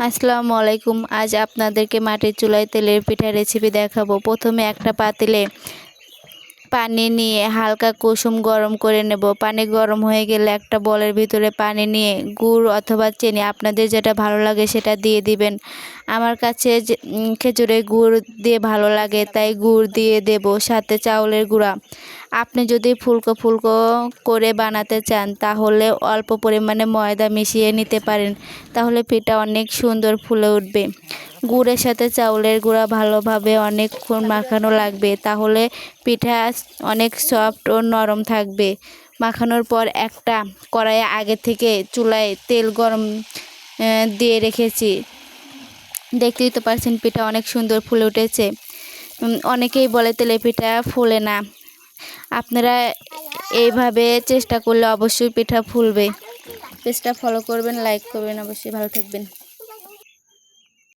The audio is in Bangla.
আসসালামু আলাইকুম। আজ আপনাদেরকে মাটির চুলায় তেলের পিঠা রেসিপি দেখাবো। প্রথমে একটা পাতিলে পানি নিয়ে হালকা কুসুম গরম করে নেব। পানি গরম হয়ে গেলে একটা বলের ভিতরে পানি নিয়ে গুড় অথবা চিনি আপনাদের যেটা ভালো লাগে সেটা দিয়ে দিবেন। আমার কাছে খেজুরের গুড় দিয়ে ভালো লাগে তাই গুড় দিয়ে দেব, সাথে চাউলের গুঁড়া। আপনি যদি ফুলকো ফুলকো করে বানাতে চান তাহলে অল্প পরিমাণে ময়দা মিশিয়ে নিতে পারেন, তাহলে পিঠা অনেক সুন্দর ফুলে উঠবে। গুড়ের সাথে চাউলের গুঁড়া ভালোভাবে অনেকক্ষণ মাখানো লাগবে, তাহলে পিঠা অনেক সফট ও নরম থাকবে। মাখানোর পর একটা কড়াইয়ে আগে থেকে চুলায় তেল গরম দিয়ে রেখেছি। দেখতেই তো পারছেন পিঠা অনেক সুন্দর ফুলে উঠেছে। অনেকেই বলে তেলে পিঠা ফুলে না। আপনারা এইভাবে চেষ্টা করলে অবশ্যই পিঠা ফুলবে। পেজটা ফলো করবেন, লাইক করবেন, অবশ্যই ভালো থাকবেন।